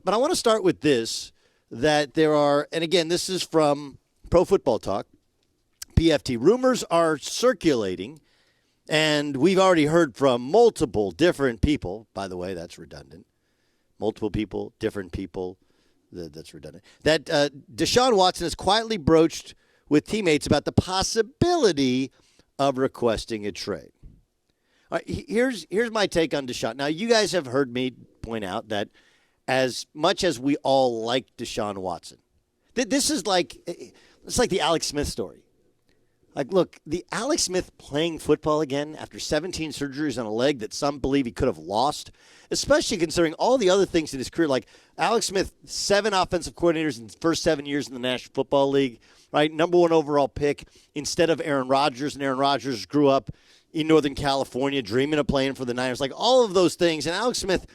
But I want to start with this, that there are, and again, this is from Pro Football Talk, PFT. Rumors are circulating, and we've already heard from multiple different people. By the way, that's redundant. Multiple people, different people. That's redundant. That Deshaun Watson has quietly broached with teammates about the possibility of requesting a trade. All right, here's my take on Deshaun. Now, you guys have heard me point out that as much as we all like Deshaun Watson, this is it's like the Alex Smith story. Like, look, the Alex Smith playing football again after 17 surgeries on a leg that some believe he could have lost, especially considering all the other things in his career. Like Alex Smith, 7 offensive coordinators in the first 7 years in the National Football League, right? Number 1 overall pick instead of Aaron Rodgers. And Aaron Rodgers grew up in Northern California dreaming of playing for the Niners. Like all of those things. And Alex Smith,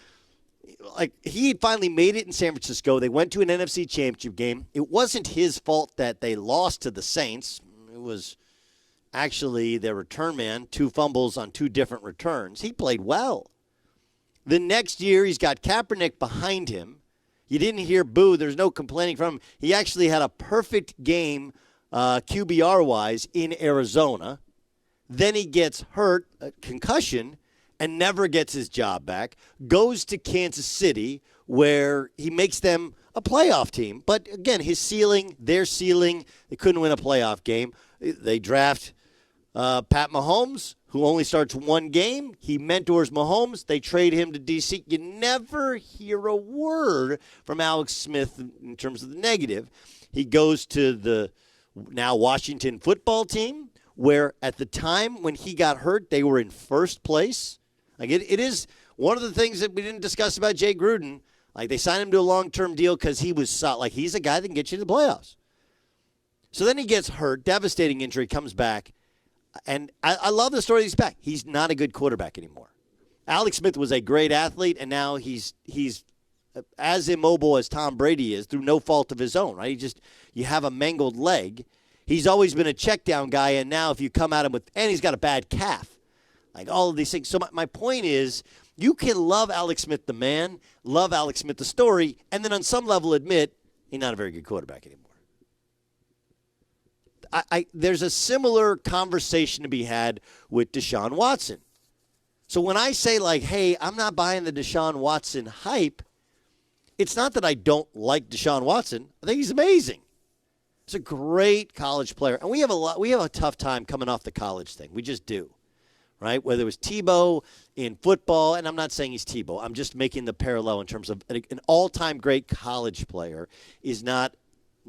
like he finally made it in San Francisco. They went to an NFC Championship game. It wasn't his fault that they lost to the Saints. It was actually their return man, 2 fumbles on 2 different returns. He played well. The next year, he's got Kaepernick behind him. You didn't hear boo. There's no complaining from him. He actually had a perfect game QBR-wise in Arizona. Then he gets hurt, a concussion, and never gets his job back. Goes to Kansas City, where he makes them a playoff team. But again, their ceiling, they couldn't win a playoff game. They draft Pat Mahomes, who only starts 1 game. He mentors Mahomes. They trade him to D.C. You never hear a word from Alex Smith in terms of the negative. He goes to the now Washington football team, where at the time when he got hurt, they were in first place. Like it is one of the things that we didn't discuss about Jay Gruden. Like they signed him to a long-term deal because he was like he's a guy that can get you to the playoffs. So then he gets hurt, devastating injury, comes back. And I love the story he's back. He's not a good quarterback anymore. Alex Smith was a great athlete, and now he's as immobile as Tom Brady is through no fault of his own, right? You have a mangled leg. He's always been a check down guy, and now if you come at him and he's got a bad calf. Like all of these things. So my point is, you can love Alex Smith the man, love Alex Smith the story, and then on some level admit he's not a very good quarterback anymore. There's a similar conversation to be had with Deshaun Watson. So when I say, like, hey, I'm not buying the Deshaun Watson hype, it's not that I don't like Deshaun Watson. I think he's amazing. He's a great college player. And we have a tough time coming off the college thing. We just do, right? Whether it was Tebow in football, and I'm not saying he's Tebow. I'm just making the parallel in terms of an all-time great college player is not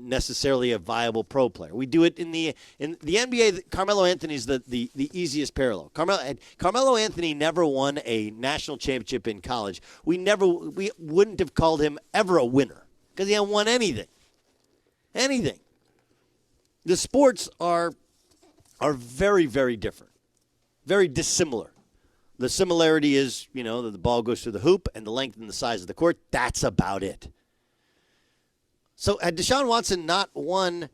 necessarily a viable pro player. We do it in the NBA. Carmelo Anthony is the easiest parallel. Carmelo Anthony never won a national championship in college. We wouldn't have called him ever a winner because he hadn't won anything. The sports are very, very different, very dissimilar. The similarity is, that the ball goes through the hoop and the length and the size of the court. That's about it. So had Deshaun Watson not won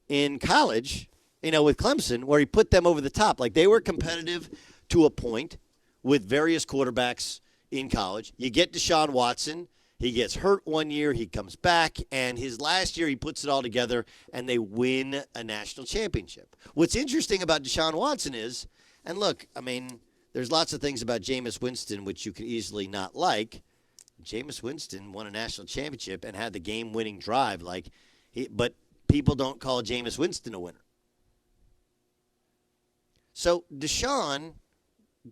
in college, with Clemson, where he put them over the top, like they were competitive to a point with various quarterbacks in college. You get Deshaun Watson, he gets hurt 1 year, he comes back, and his last year he puts it all together, and they win a national championship. What's interesting about Deshaun Watson is, and look, there's lots of things about Jameis Winston which you could easily not like. Jameis Winston won a national championship and had the game-winning drive, but people don't call Jameis Winston a winner. So Deshaun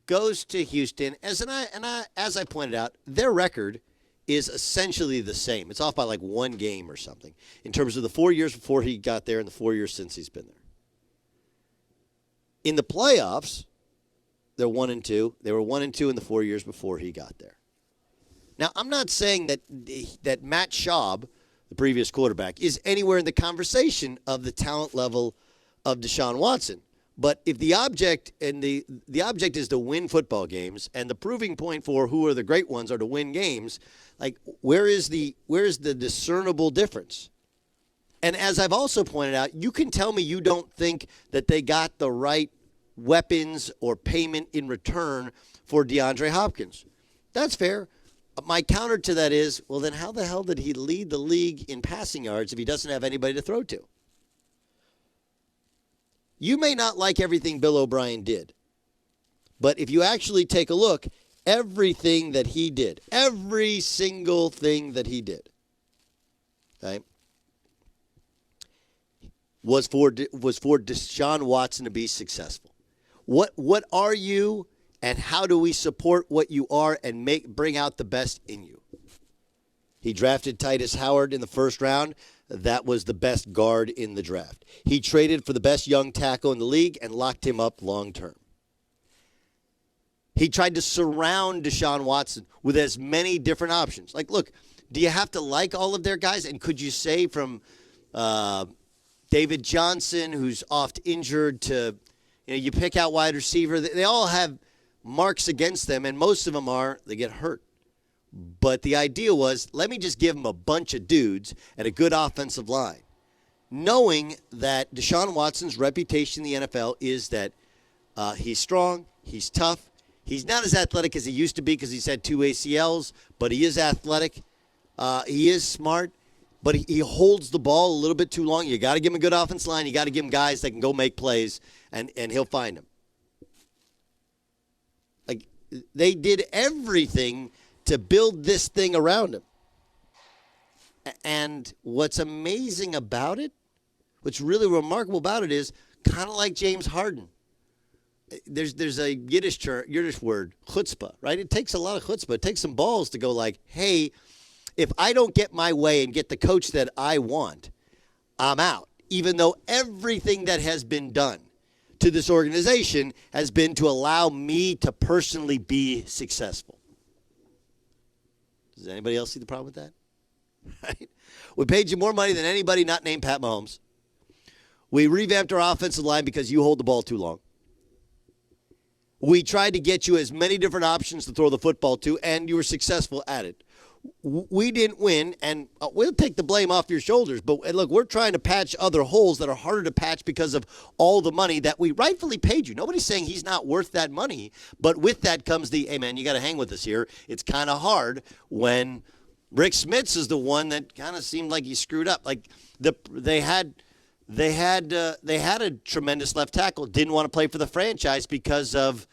goes to Houston, as I pointed out, their record is essentially the same. It's off by 1 game or something in terms of the 4 years before he got there and the 4 years since he's been there. In the playoffs, they're 1-2. They were 1-2 in the 4 years before he got there. Now, I'm not saying that Matt Schaub, the previous quarterback, is anywhere in the conversation of the talent level of Deshaun Watson. But if the object is to win football games, and the proving point for who are the great ones are to win games, where is the discernible difference? And as I've also pointed out, you can tell me you don't think that they got the right weapons or payment in return for DeAndre Hopkins. That's fair. My counter to that is, well, then how the hell did he lead the league in passing yards if he doesn't have anybody to throw to? You may not like everything Bill O'Brien did, but if you actually take a look, everything that he did, every single thing that he did, okay, was for Deshaun Watson to be successful. What are you, and how do we support what you are and bring out the best in you? He drafted Titus Howard in the first round. That was the best guard in the draft. He traded for the best young tackle in the league and locked him up long term. He tried to surround Deshaun Watson with as many different options. Like, look, do you have to like all of their guys? And could you say from David Johnson, who's oft injured, to you pick out wide receiver, they all have marks against them, and most of them they get hurt. But the idea was, let me just give them a bunch of dudes and a good offensive line, knowing that Deshaun Watson's reputation in the NFL is that he's strong, he's tough, he's not as athletic as he used to be because he's had 2 ACLs, but he is athletic, he is smart, but he holds the ball a little bit too long. You got to give him a good offensive line, you got to give him guys that can go make plays, and he'll find them. Like, they did everything to build this thing around him. And what's amazing about it, what's really remarkable about it is kind of like James Harden. There's a Yiddish word, chutzpah, right? It takes a lot of chutzpah. It takes some balls to go like, hey, if I don't get my way and get the coach that I want, I'm out. Even though everything that has been done to this organization has been to allow me to personally be successful. Does anybody else see the problem with that? Right? We paid you more money than anybody not named Pat Mahomes. We revamped our offensive line because you hold the ball too long. We tried to get you as many different options to throw the football to, and you were successful at it. We didn't win, and we'll take the blame off your shoulders. But look, we're trying to patch other holes that are harder to patch because of all the money that we rightfully paid you. Nobody's saying he's not worth that money. But with that comes hey, man, you got to hang with us here. It's kind of hard when Rick Smits is the one that kind of seemed like he screwed up. Like they had a tremendous left tackle, didn't want to play for the franchise because of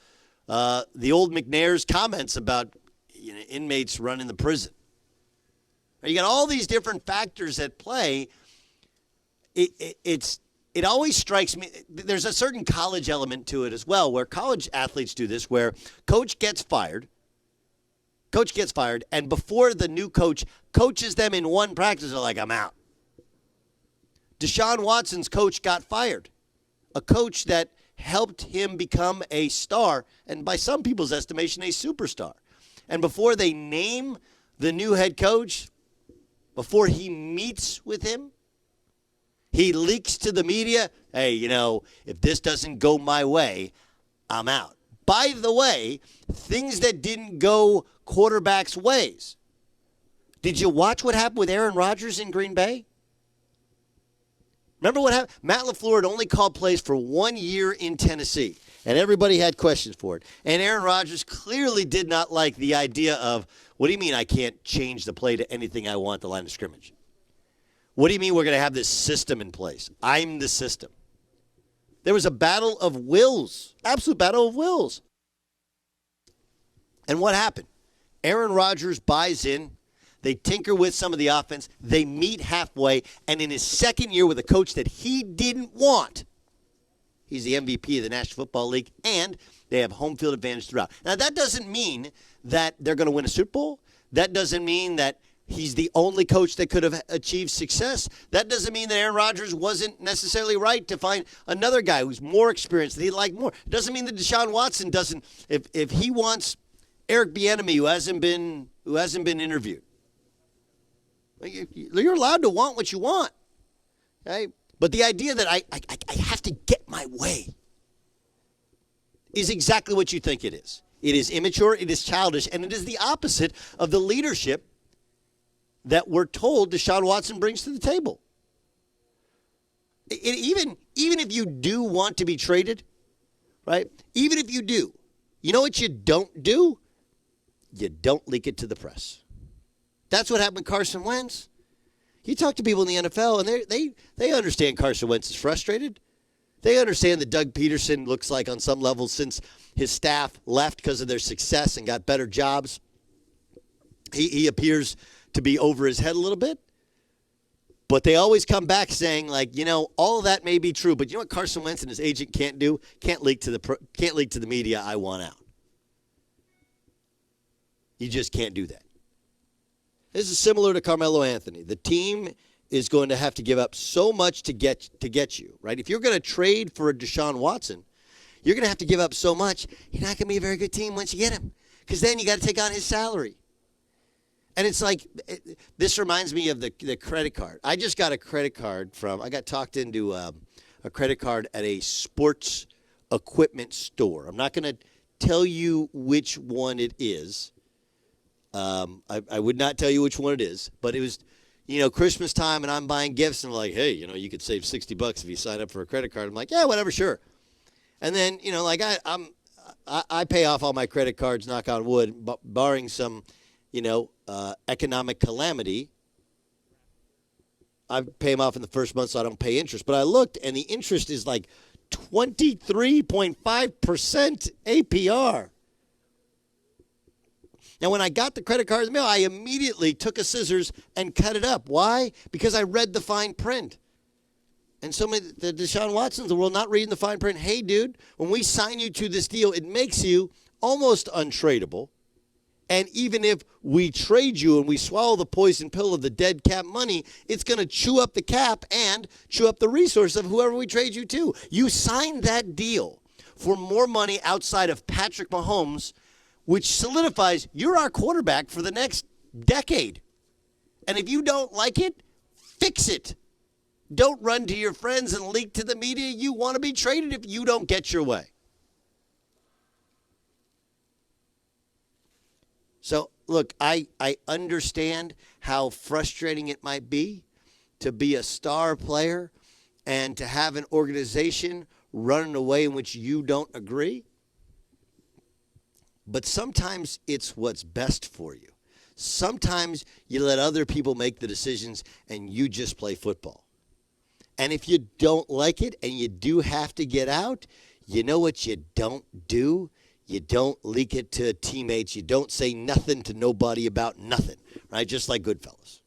the old McNair's comments about inmates running the prison. You got all these different factors at play. It always strikes me. There's a certain college element to it as well, where college athletes do this, where coach gets fired, and before the new coach coaches them in one practice, they're like, I'm out. Deshaun Watson's coach got fired, a coach that helped him become a star, and by some people's estimation, a superstar. And before they name the new head coach, before he meets with him, he leaks to the media, hey, if this doesn't go my way, I'm out. By the way, things that didn't go quarterbacks' ways. Did you watch what happened with Aaron Rodgers in Green Bay? Remember what happened? Matt LaFleur had only called plays for 1 year in Tennessee, and everybody had questions for it. And Aaron Rodgers clearly did not like the idea of, what do you mean I can't change the play to anything I want at the line of scrimmage? What do you mean we're going to have this system in place? I'm the system. There was a battle of wills, absolute battle of wills. And what happened? Aaron Rodgers buys in. They tinker with some of the offense. They meet halfway. And in his second year with a coach that he didn't want, he's the MVP of the National Football League, and they have home field advantage throughout. Now, that doesn't mean that they're going to win a Super Bowl. That doesn't mean that he's the only coach that could have achieved success. That doesn't mean that Aaron Rodgers wasn't necessarily right to find another guy who's more experienced, that he liked more. It doesn't mean that Deshaun Watson doesn't, if he wants Eric Bieniemy, who hasn't been interviewed. You're allowed to want what you want. Okay? But the idea that I have to get my way is exactly what you think it is. It is immature, it is childish, and it is the opposite of the leadership that we're told Deshaun Watson brings to the table. Even if you do want to be traded, right? Even if you do, you know what you don't do? you don't leak it to the press. That's what happened with Carson Wentz. You talk to people in the NFL, and they understand Carson Wentz is frustrated. They understand that Doug Peterson looks like on some level since his staff left because of their success and got better jobs, he appears to be over his head a little bit. But they always come back saying, like, all of that may be true, but you know what Carson Wentz and his agent can't do? Can't leak to the media. I want out. You just can't do that. This is similar to Carmelo Anthony. The team is going to have to give up so much to get you, right? If you're going to trade for a Deshaun Watson, you're going to have to give up so much. You're not going to be a very good team once you get him, because then you got to take on his salary. And it's like, this reminds me of the credit card. I just got a credit card I got talked into a credit card at a sports equipment store. I'm not going to tell you which one it is. I would not tell you which one it is, but it was, Christmas time, and I'm buying gifts, and like, hey, you could save $60 if you sign up for a credit card. I'm like, yeah, whatever, sure. And then, I pay off all my credit cards, knock on wood, barring some, economic calamity. I pay them off in the first month, so I don't pay interest. But I looked, and the interest is like 23.5% APR. Now, when I got the credit card in the mail, I immediately took a scissors and cut it up. Why? Because I read the fine print. And so many, the Deshaun Watsons of the world not reading the fine print. Hey, dude, when we sign you to this deal, it makes you almost untradeable. And even if we trade you and we swallow the poison pill of the dead cap money, it's going to chew up the cap and chew up the resource of whoever we trade you to. You signed that deal for more money outside of Patrick Mahomes, which solidifies you're our quarterback for the next decade. And if you don't like it, fix it. Don't run to your friends and leak to the media you want to be traded if you don't get your way. So, look, I understand how frustrating it might be to be a star player and to have an organization run in a way in which you don't agree. But sometimes it's what's best for you. Sometimes you let other people make the decisions and you just play football. And if you don't like it and you do have to get out, you know what you don't do? You don't leak it to teammates. You don't say nothing to nobody about nothing, right? Just like Goodfellas.